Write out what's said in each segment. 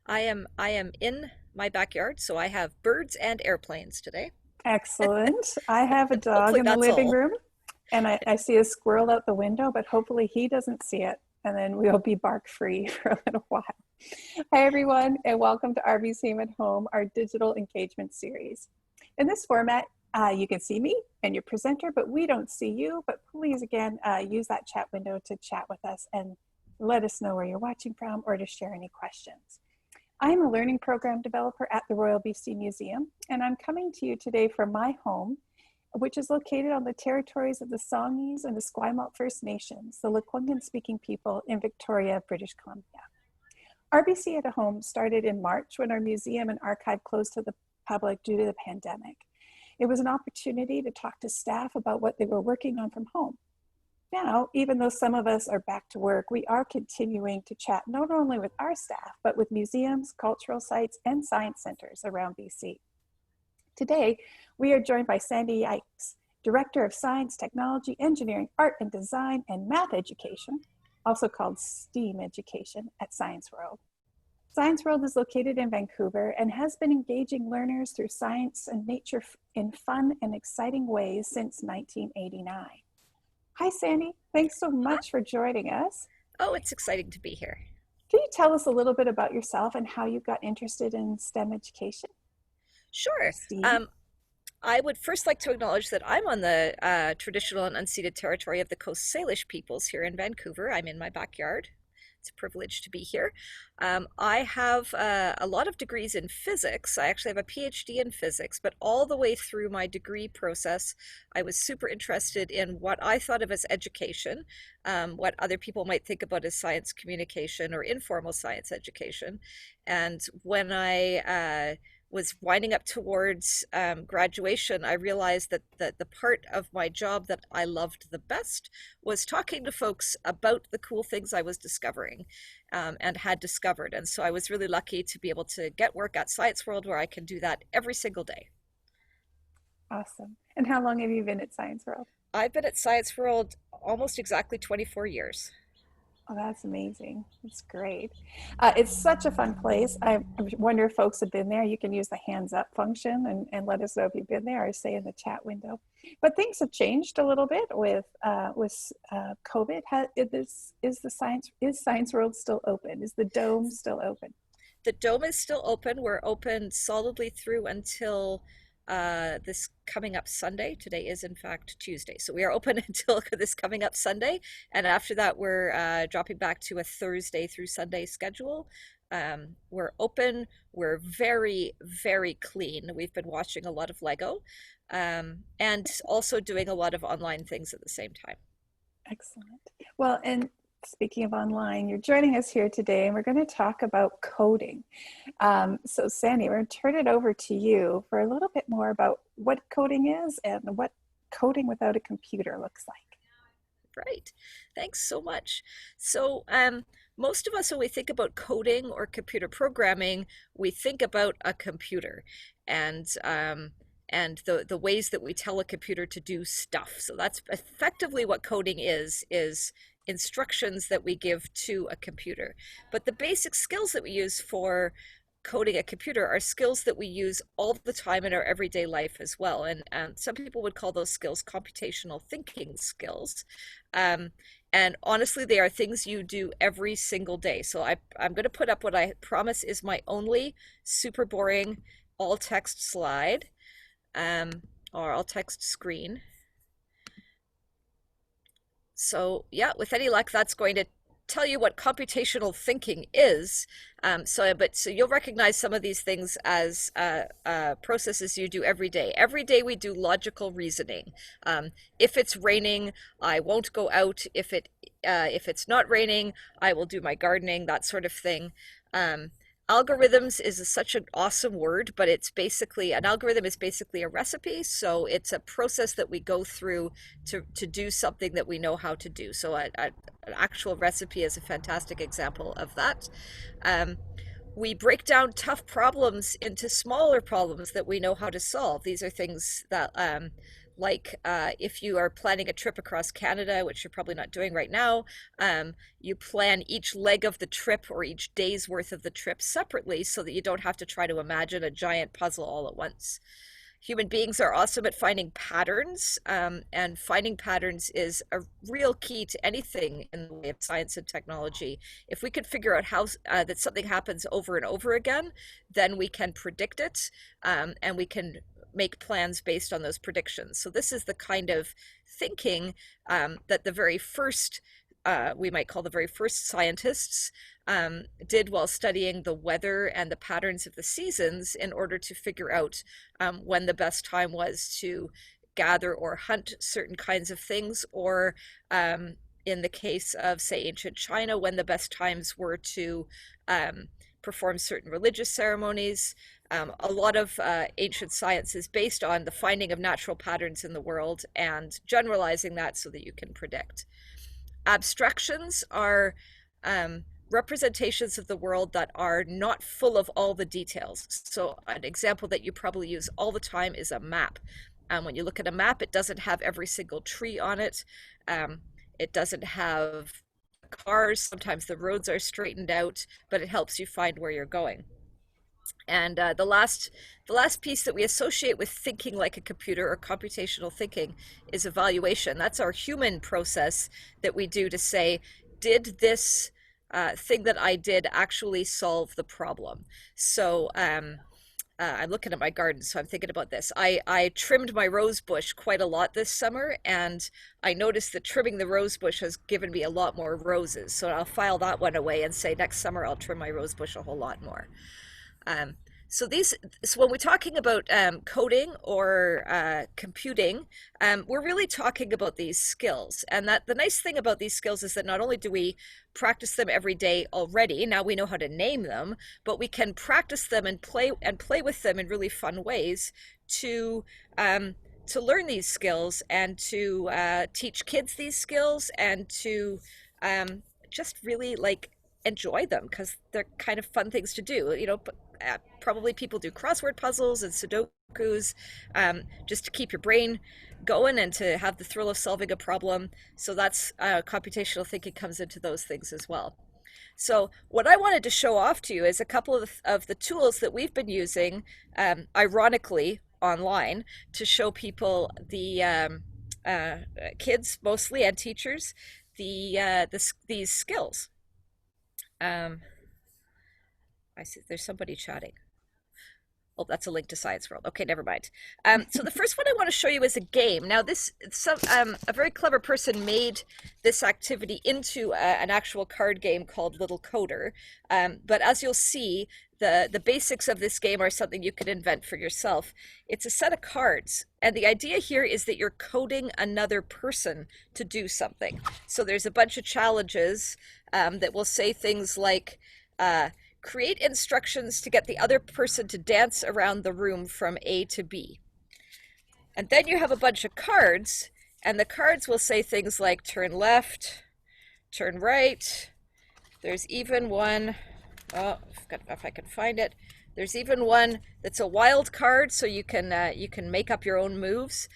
I am in my backyard, so I have birds and airplanes today. Excellent. I have a dog Hopefully in the that's living all. room and I see a squirrel out the window, but hopefully he doesn't see it. And then we'll be bark free for a little while. Hi, everyone, and welcome to RBCM at Home, our digital engagement series. In this format, you can see me and your presenter, but we don't see you. But please, again, use that chat window to chat with us and let us know where you're watching from or to share any questions. I'm a learning program developer at the Royal BC Museum, and I'm coming to you today from my home, which is located on the territories of the Songhees and the Esquimalt First Nations, the Lekwungen-speaking people in Victoria, British Columbia. RBC at Home started in March when our museum and archive closed to the public due to the pandemic. It was an opportunity to talk to staff about what they were working on from home. Now, even though some of us are back to work, we are continuing to chat not only with our staff, but with museums, cultural sites, and science centers around BC. Today, we are joined by Sandy Yikes, Director of Science, Technology, Engineering, Art and Design, and Math Education, also called STEAM Education at Science World. Science World is located in Vancouver and has been engaging learners through science and nature in fun and exciting ways since 1989. Hi, Sandy. Thanks so much for joining us. Oh, it's exciting to be here. Can you tell us a little bit about yourself and how you got interested in STEM education? Sure. STEAM? I would first like to acknowledge that I'm on the traditional and unceded territory of the Coast Salish peoples here in Vancouver. I'm in my backyard. It's a privilege to be here. I have a lot of degrees in physics. I actually have a PhD in physics, but all the way through my degree process, I was super interested in what I thought of as education, what other people might think about as science communication or informal science education. And when I was winding up towards graduation, I realized that the part of my job that I loved the best was talking to folks about the cool things I was discovering and had discovered. And so I was really lucky to be able to get work at Science World where I can do that every single day. Awesome. And how long have you been at Science World? I've been at Science World almost exactly 24 years. Oh, that's amazing. That's great. It's such a fun place. I wonder if folks have been there. You can use the hands up function and let us know if you've been there or say in the chat window. But things have changed a little bit with COVID. Is Science World still open? Is the dome still open? The dome is still open. We're open solidly through until this coming up Sunday. Today is in fact Tuesday. So we are open until this coming up Sunday. And after that, we're dropping back to a Thursday through Sunday schedule. We're open. We're very, very clean. We've been watching a lot of Lego and also doing a lot of online things at the same time. Excellent. Well, and speaking of online, you're joining us here today, and we're going to talk about coding. So Sandy, we're going to turn it over to you for a little bit more about what coding is and what coding without a computer looks like. Right. Thanks so much. So most of us, when we think about coding or computer programming, we think about a computer and the ways that we tell a computer to do stuff. So that's effectively what coding is instructions that we give to a computer. But the basic skills that we use for coding a computer are skills that we use all the time in our everyday life as well. And some people would call those skills computational thinking skills. And honestly, they are things you do every single day. So I'm going to put up what I promise is my only super boring all text slide or all text screen. So yeah, with any luck, that's going to tell you what computational thinking is. So you'll recognize some of these things as processes you do every day. Every day we do logical reasoning. If it's raining, I won't go out. If it's not raining, I will do my gardening, that sort of thing. Algorithms is such an awesome word, but it's basically, an algorithm is basically a recipe. So it's a process that we go through to do something that we know how to do. So an actual recipe is a fantastic example of that. We break down tough problems into smaller problems that we know how to solve. These are things that Like if you are planning a trip across Canada, which you're probably not doing right now, you plan each leg of the trip or each day's worth of the trip separately so that you don't have to try to imagine a giant puzzle all at once. Human beings are awesome at finding patterns, and finding patterns is a real key to anything in the way of science and technology. If we could figure out how that something happens over and over again, then we can predict it, and we can make plans based on those predictions. So this is the kind of thinking that the very first we might call the very first scientists did while studying the weather and the patterns of the seasons in order to figure out when the best time was to gather or hunt certain kinds of things, or in the case of, say, ancient China, when the best times were to perform certain religious ceremonies. A lot of ancient science is based on the finding of natural patterns in the world and generalizing that so that you can predict. Abstractions are representations of the world that are not full of all the details. So an example that you probably use all the time is a map. When you look at a map, it doesn't have every single tree on it. It doesn't have cars. Sometimes the roads are straightened out, but it helps you find where you're going. And the last piece that we associate with thinking like a computer or computational thinking is evaluation. That's our human process that we do to say, did this thing that I did actually solve the problem? So I'm looking at my garden, so I'm thinking about this. I trimmed my rose bush quite a lot this summer, and I noticed that trimming the rose bush has given me a lot more roses. So I'll file that one away and say next summer I'll trim my rose bush a whole lot more. Um, so when we're talking about coding or computing, we're really talking about these skills. And that the nice thing about these skills is that not only do we practice them every day already, now we know how to name them, but we can practice them and play with them in really fun ways to learn these skills and to teach kids these skills and to just really like enjoy them because they're kind of fun things to do. Probably people do crossword puzzles and Sudokus just to keep your brain going and to have the thrill of solving a problem. So that's computational thinking comes into those things as well. So what I wanted to show off to you is a couple of the tools that we've been using, ironically, online to show people the kids mostly and teachers these skills. I see there's somebody chatting. Oh, that's a link to Science World. Okay, never mind. So the first one I want to show you is a game. Now, a very clever person made this activity into an actual card game called Little Coder. But as you'll see, the basics of this game are something you could invent for yourself. It's a set of cards, and the idea here is that you're coding another person to do something. So there's a bunch of challenges that will say things like, create instructions to get the other person to dance around the room from A to B. And then you have a bunch of cards, and the cards will say things like turn left, turn right. There's even one, if I can find it, there's even one that's a wild card, so you can make up your own moves.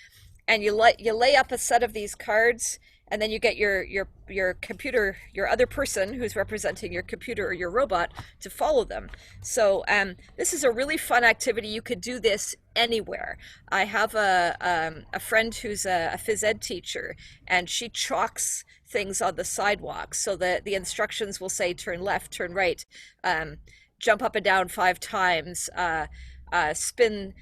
And you lay up a set of these cards, and then you get your computer, your other person who's representing your computer or your robot to follow them. So this is a really fun activity. You could do this anywhere. I have a friend who's a phys ed teacher, and she chalks things on the sidewalk so that the instructions will say turn left, turn right, jump up and down 5 times, spin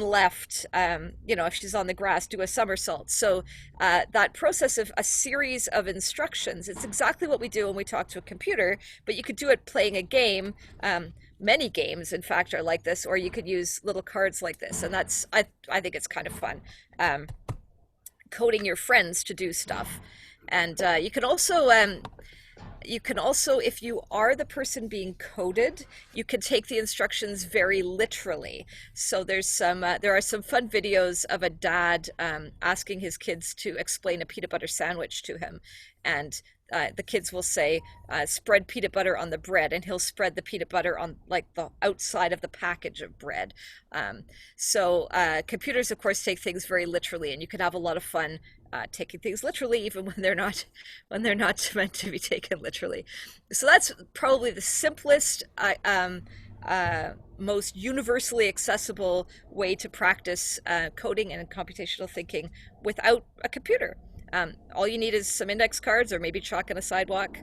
left, if she's on the grass, do a somersault. So that process of a series of instructions, it's exactly what we do when we talk to a computer, but you could do it playing a game. Many games, in fact, are like this, or you could use little cards like this. And I think it's kind of fun. Coding your friends to do stuff. And you can also, if you are the person being coded, you can take the instructions very literally. So there are some fun videos of a dad asking his kids to explain a peanut butter sandwich to him. And the kids will say, spread peanut butter on the bread, and he'll spread the peanut butter on like the outside of the package of bread. Um, so computers, of course, take things very literally, and you can have a lot of fun taking things literally, even when they're not meant to be taken literally. So that's probably the simplest, most universally accessible way to practice coding and computational thinking without a computer. All you need is some index cards, or maybe chalk on a sidewalk,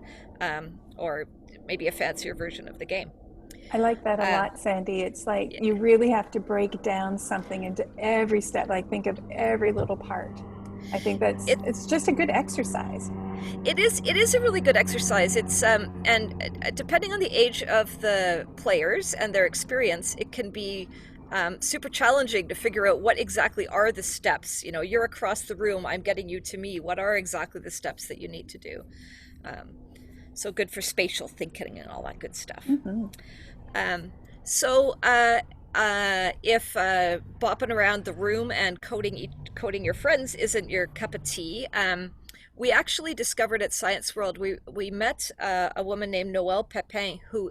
or maybe a fancier version of the game. I like that a Um, lot, Sandy. It's like yeah, you really have to break down something into every step, like think of every little part. I think it it's just a good exercise. it is a really good exercise. It's and depending on the age of the players and their experience, it can be super challenging to figure out what exactly are the steps. You know, you're across the room, I'm getting you to me. What are exactly the steps that you need to do? Um, so good for spatial thinking and all that good stuff. Hmm. Um, so if bopping around the room and coding your friends isn't your cup of tea, we actually discovered at Science World, we met a woman named Noelle Pepin who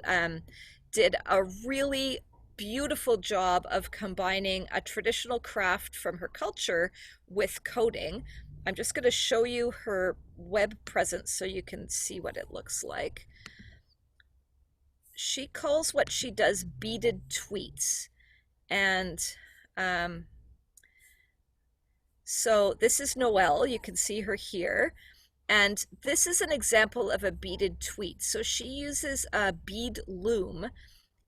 did a really beautiful job of combining a traditional craft from her culture with coding. I'm just going to show you her web presence so you can see what it looks like. She calls what she does beaded tweets. And um, so this is Noelle. You can see her here. And this is an example of a beaded tweet. So she uses a bead loom,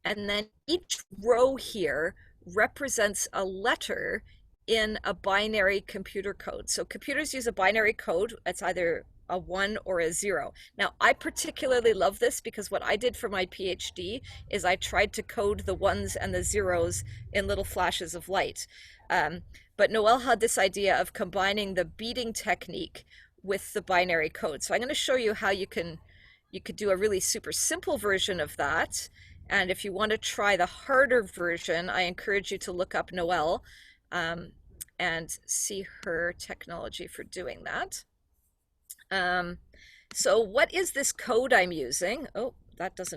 and then each row here represents a letter in a binary computer code. So computers use a binary code. It's either a 1 or a 0. Now, I particularly love this because what I did for my PhD is I tried to code the ones and the zeros in little flashes of light. Um, but Noelle had this idea of combining the beading technique with the binary code. So I'm going to show you how you could do a really super simple version of that. And if you want to try the harder version, I encourage you to look up Noelle um, and see her technology for doing that. Um, so what is this code I'm using? Oh, that's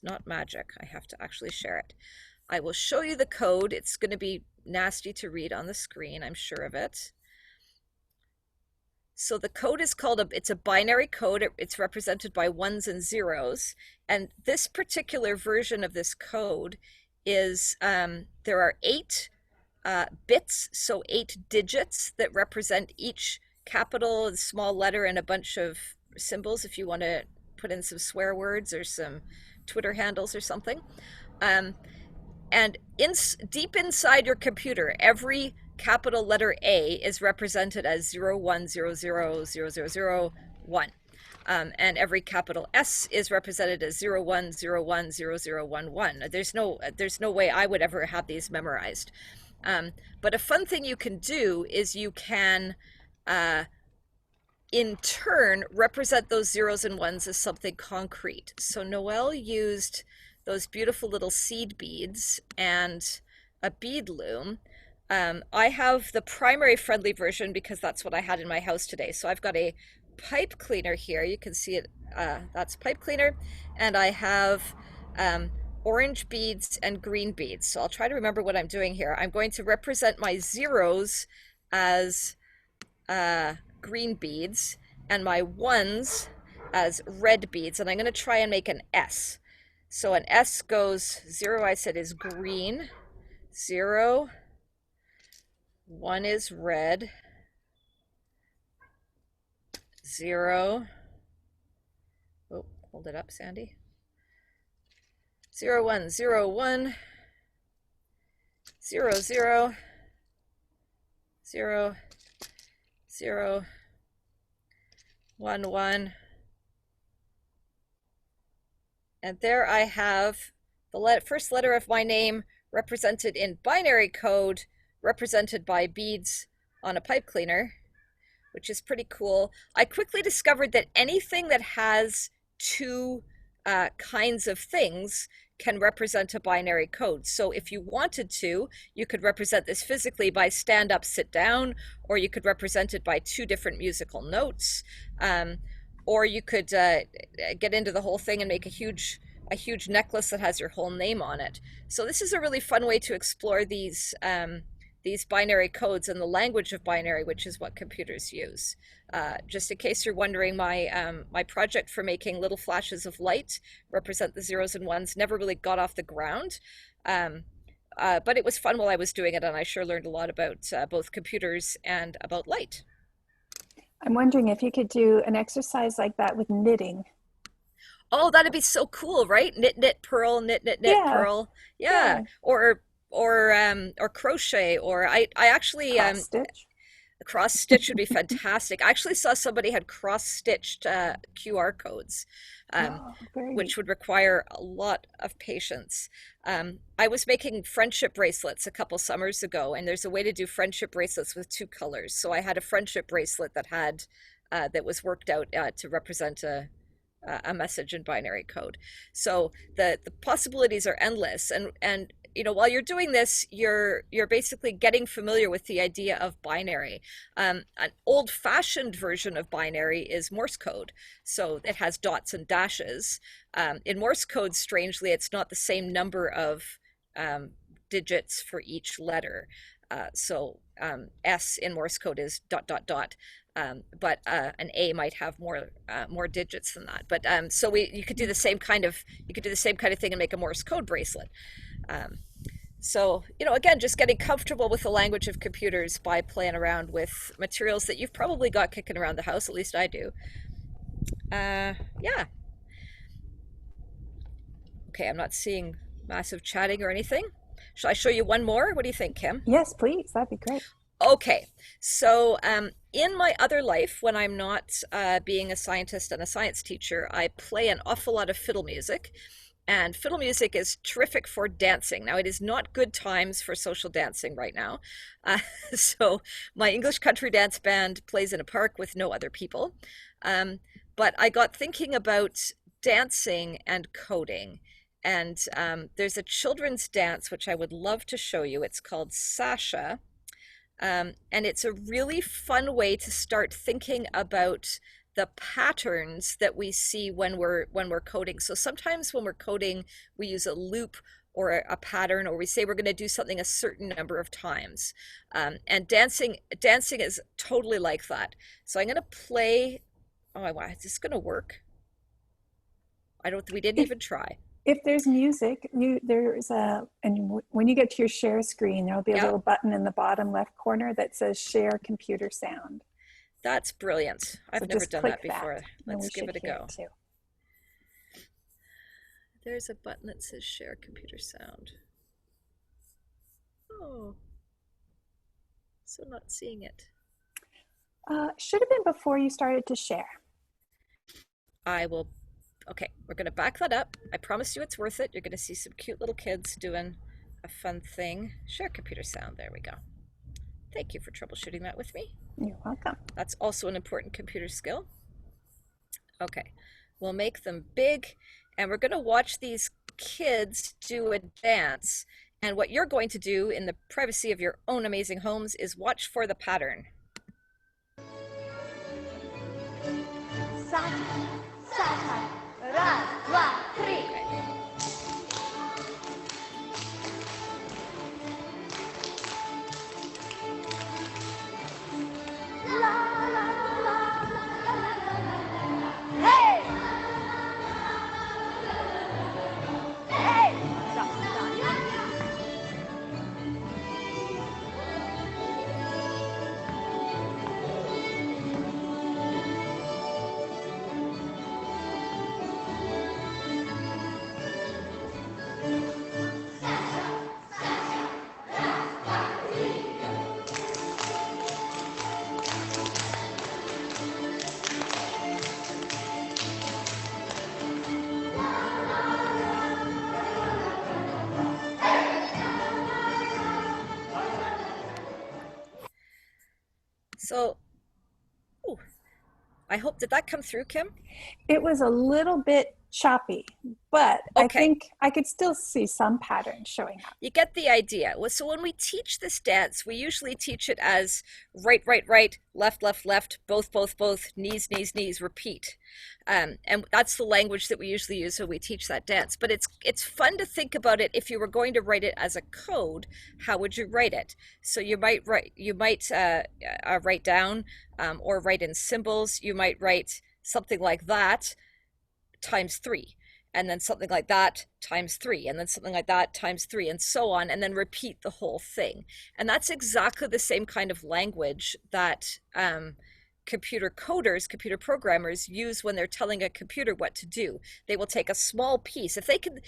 not magic. I have to actually share it. I will show you the code. It's going to be nasty to read on the screen, I'm sure of it. So the code is it's a binary code. It's represented by ones and zeros. And this particular version of this code is, there are 8 bits, so 8 digits that represent each capital and small letter and a bunch of symbols if you want to put in some swear words or some Twitter handles or something. And deep inside your computer, every capital letter A is represented as 0100000001. And every capital S is represented as 01010011. There's no way I would ever have these memorized. But a fun thing you can do is you can, in turn, represent those zeros and ones as something concrete. So Noelle used those beautiful little seed beads and a bead loom. I have the primary friendly version because that's what I had in my house today. So I've got a pipe cleaner here. You can see it. That's pipe cleaner. And I have orange beads and green beads. So I'll try to remember what I'm doing here. I'm going to represent my zeros as green beads and my ones as red beads. And I'm going to try and make an S. So an S goes 0, I said, is green, 0, 1 is red, 0, oh, hold it up, Sandy, 0, 1, 0, 1, 0, 0, 0, 0, 1, 1. And there I have the first letter of my name represented in binary code, represented by beads on a pipe cleaner, which is pretty cool. I quickly discovered that anything that has 2 kinds of things can represent a binary code. So if you wanted to, you could represent this physically by stand up, sit down, or you could represent it by 2 different musical notes. or you could get into the whole thing and make a huge necklace that has your whole name on it. So this is a really fun way to explore these binary codes and the language of binary, which is what computers use. Just in case you're wondering, my project for making little flashes of light represent the zeros and ones never really got off the ground. But it was fun while I was doing it, and I sure learned a lot about both computers and about light. I'm wondering if you could do an exercise like that with knitting. Oh, that'd be so cool, right? Knit, knit, purl, knit, knit, knit, Yeah, purl. Yeah, yeah. or crochet, or I actually Cross stitch. cross stitch would be fantastic. I actually saw somebody had cross stitched QR codes, um, Oh, very which neat. would require a lot of patience. I was making friendship bracelets a couple summers ago, and there's a way to do friendship bracelets with two colors. So I had a friendship bracelet that was worked out to represent a message in binary code. So the possibilities are endless, and while you're doing this, you're basically getting familiar with the idea of binary. An old-fashioned version of binary is Morse code, so it has dots and dashes. In Morse code, strangely, it's not the same number of digits for each letter. So S in Morse code is dot dot dot. But an A might have more digits than that. But so you could do the same kind of thing and make a Morse code bracelet. Um, so again, just getting comfortable with the language of computers by playing around with materials that you've probably got kicking around the house. At least I do. Yeah. Okay, I'm not seeing massive chatting or anything. Shall I show you one more? What do you think, Kim? Yes, please. That'd be great. Okay, so in my other life, when I'm not being a scientist and a science teacher, I play an awful lot of fiddle music. And fiddle music is terrific for dancing. Now, it is not good times for social dancing right now. Uh, so, my English country dance band plays in a park with no other people. Um, but I got thinking about dancing and coding. And there's a children's dance which I would love to show you. It's called Sasha. And it's a really fun way to start thinking about the patterns that we see when we're coding. So sometimes when we're coding, we use a loop or a pattern, or we say we're going to do something a certain number of times. And dancing is totally like that. So I'm going to play. Oh, is this going to work? I don't. We didn't If even try. if there's music, and when you get to your share screen, there'll be a Yeah, little button in the bottom left corner that says share computer sound. that's brilliant. So I've never just done that click that before. and we Let's give should it a hear it go. too. There's a button that says share computer sound. Oh, so not seeing it. Should have been before you started to share. I will. Okay, we're going to back that up. I promise you it's worth it. You're going to see some cute little kids doing a fun thing. Share computer sound. There we go. Thank you for troubleshooting that with me. You're welcome. That's also an important computer skill. Okay, we'll make them big, and we're going to watch these kids do a dance. And what you're going to do in the privacy of your own amazing homes is watch for the pattern. Саша, Саша, раз, два, три. Okay. La, la, la, hey! Hey! Da, da, da. So, ooh, I hope, did that come through, Kim? It was a little bit choppy, but I Okay, think I could still see some patterns showing up. you get the idea. Well, so when we teach this dance, we usually teach it as right, right, right, left, left, left, both, knees, knees, knees, repeat. And that's the language that we usually use when we teach that dance. But it's fun to think about it. If you were going to write it as a code, how would you write it? So you might write down or write in symbols. You might write something like that times three, and then something like that times three, and then something like that times three, and so on, and then repeat the whole thing. And that's exactly the same kind of language that computer coders, computer programmers use when they're telling a computer what to do. They will take a small piece. If they could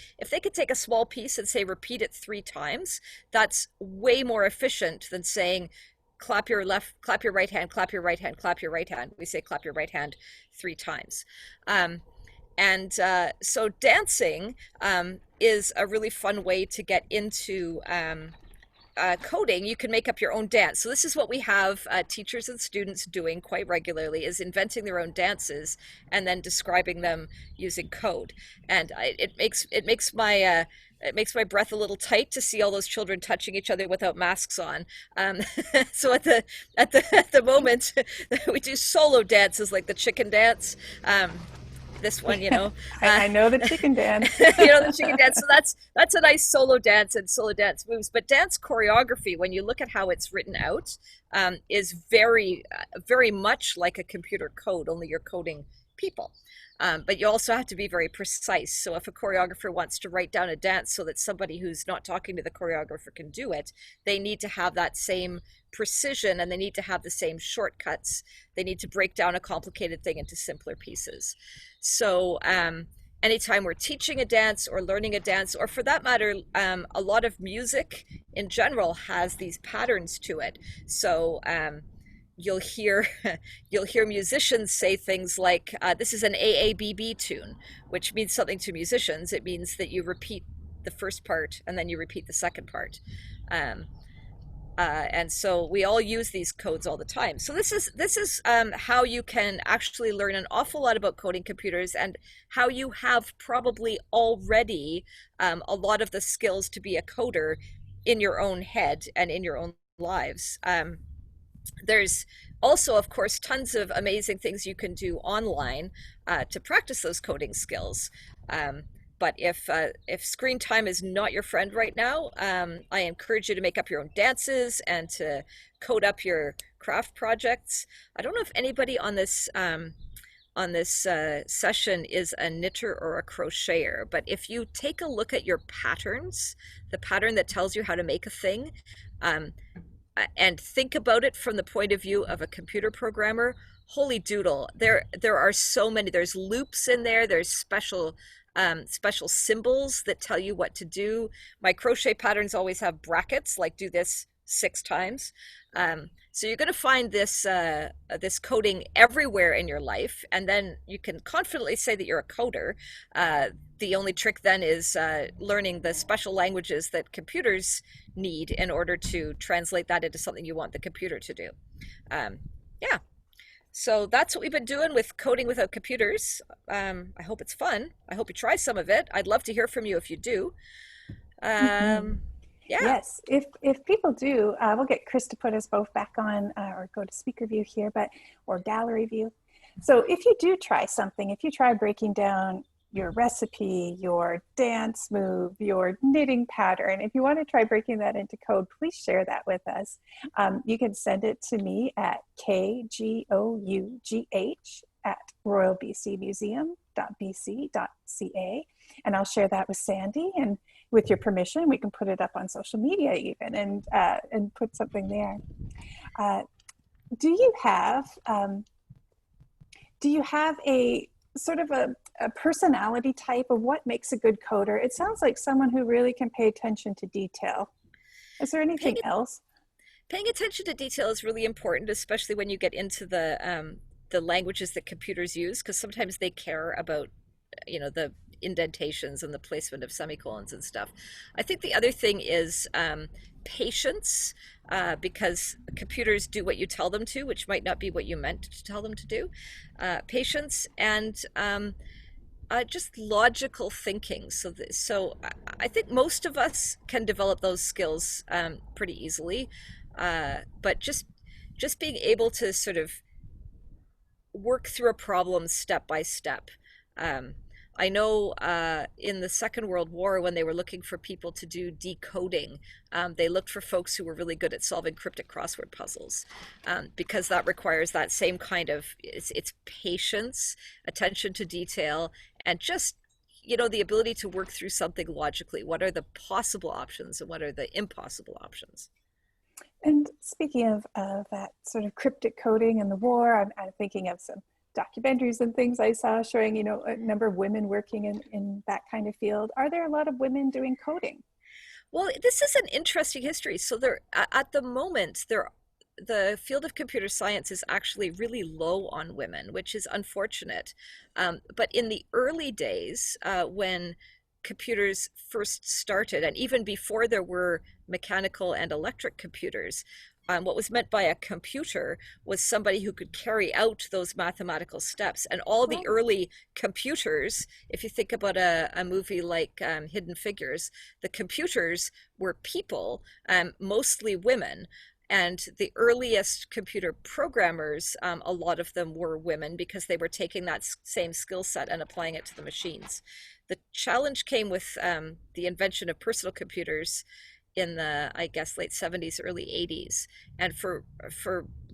take a small piece and say repeat it 3 times, that's way more efficient than saying clap your right hand, clap your right hand, clap your right hand. We say clap your right hand 3 times. And so dancing is a really fun way to get into coding. You can make up your own dance. So this is what we have teachers and students doing quite regularly, is inventing their own dances and then describing them using code. And it makes my breath a little tight to see all those children touching each other without masks on. So at the moment, we do solo dances like the chicken dance. This one, I know the chicken dance. the chicken dance. So that's a nice solo dance and solo dance moves. But dance choreography, when you look at how it's written out, is very, very much like a computer code, only you're coding people. But you also have to be very precise. So if a choreographer wants to write down a dance so that somebody who's not talking to the choreographer can do it, they need to have that same precision, and they need to have the same shortcuts. They need to break down a complicated thing into simpler pieces. So anytime we're teaching a dance or learning a dance, or for that matter, a lot of music in general has these patterns to it. So you'll hear musicians say things like, this is an AABB tune, which means something to musicians. It means that you repeat the first part and then you repeat the second part. And so we all use these codes all the time. So this is how you can actually learn an awful lot about coding computers, and how you have probably already a lot of the skills to be a coder in your own head and in your own lives. There's also, of course, tons of amazing things you can do online to practice those coding skills. But if screen time is not your friend right now, I encourage you to make up your own dances and to code up your craft projects. I don't know if anybody on this session is a knitter or a crocheter, but if you take a look at your patterns, the pattern that tells you how to make a thing, and think about it from the point of view of a computer programmer, holy doodle, there are so many. There's loops in there. There's special symbols that tell you what to do. My crochet patterns always have brackets, like do this 6 times. So you're going to find this coding everywhere in your life, and then you can confidently say that you're a coder. The only trick then is learning the special languages that computers need in order to translate that into something you want the computer to do. Yeah. So that's what we've been doing with coding without computers. I hope it's fun. I hope you try some of it. I'd love to hear from you if you do. Yeah. Yes, if people do, we'll get Chris to put us both back on, or go to speaker view here, or gallery view. So if you do try something, if you try breaking down your recipe, your dance move, your knitting pattern, if you want to try breaking that into code, please share that with us. You can send it to me at kgough@royalbcmuseum.bc.ca, and I'll share that with Sandy, and with your permission, we can put it up on social media even, and put something there. Do you have a sort of a personality type of what makes a good coder? It sounds like someone who really can pay attention to detail. Is there anything else? Paying attention to detail is really important, especially when you get into the languages that computers use, because sometimes they care about, the indentations and the placement of semicolons and stuff. I think the other thing is patience, because computers do what you tell them to, which might not be what you meant to tell them to do. Patience and just logical thinking. I think most of us can develop those skills pretty easily, but just being able to sort of work through a problem step by step. Um, I know in the Second World War, when they were looking for people to do decoding, they looked for folks who were really good at solving cryptic crossword puzzles, because that requires that same kind of it's patience, attention to detail, and just the ability to work through something logically. What are the possible options and what are the impossible options? And speaking of that sort of cryptic coding and the war, I'm thinking of some documentaries and things I saw showing, a number of women working in that kind of field. Are there a lot of women doing coding? Well, this is an interesting history. So at the moment, the field of computer science is actually really low on women, which is unfortunate. But in the early days, when computers first started, and even before there were mechanical and electric computers, what was meant by a computer was somebody who could carry out those mathematical steps. And all the early computers, if you think about a movie like Hidden Figures, the computers were people, mostly women. And the earliest computer programmers, a lot of them were women because they were taking that same skill set and applying it to the machines. The challenge came with the invention of personal computers in the, I guess, late 70s, early 80s. And for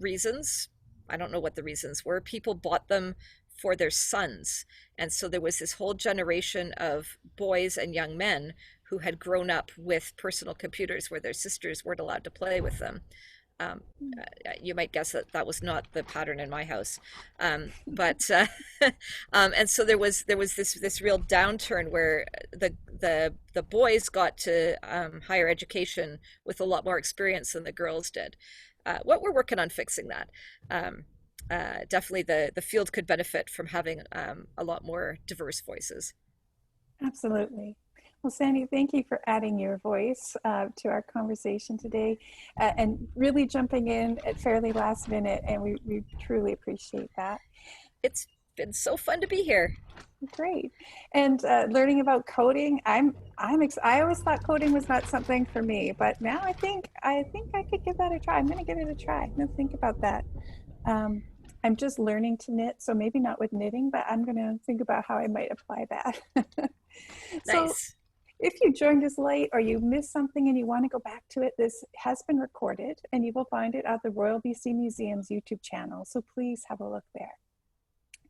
reasons, I don't know what the reasons were, people bought them for their sons. And so there was this whole generation of boys and young men who had grown up with personal computers where their sisters weren't allowed to play with them. Um, you might guess that that was not the pattern in my house, but and so there was this real downturn where the boys got to higher education with a lot more experience than the girls did. What we're working on fixing that. Definitely, the field could benefit from having a lot more diverse voices. Absolutely. Well, Sandy, thank you for adding your voice to our conversation today and really jumping in at fairly last minute. And we truly appreciate that. It's been so fun to be here. Great. And learning about coding, I always thought coding was not something for me, but now I think I could give that a try. I'm going to give it a try. I'm going to think about that. I'm just learning to knit, so maybe not with knitting, but I'm going to think about how I might apply that. So Nice. if you joined us late or you missed something and you want to go back to it, this has been recorded and you will find it at the Royal BC Museum's YouTube channel. So please have a look there.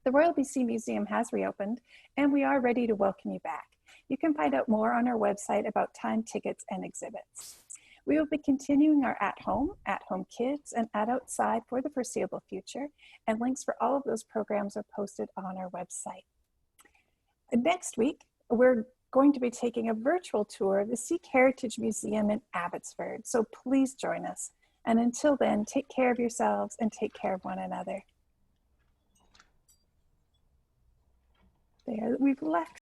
The Royal BC Museum has reopened and we are ready to welcome you back. You can find out more on our website about time, tickets, and exhibits. We will be continuing our at home kids, and at outside for the foreseeable future, and links for all of those programs are posted on our website. Next week, we're going to be taking a virtual tour of the Sikh Heritage Museum in Abbotsford, so please join us. And until then, take care of yourselves and take care of one another. There, we've left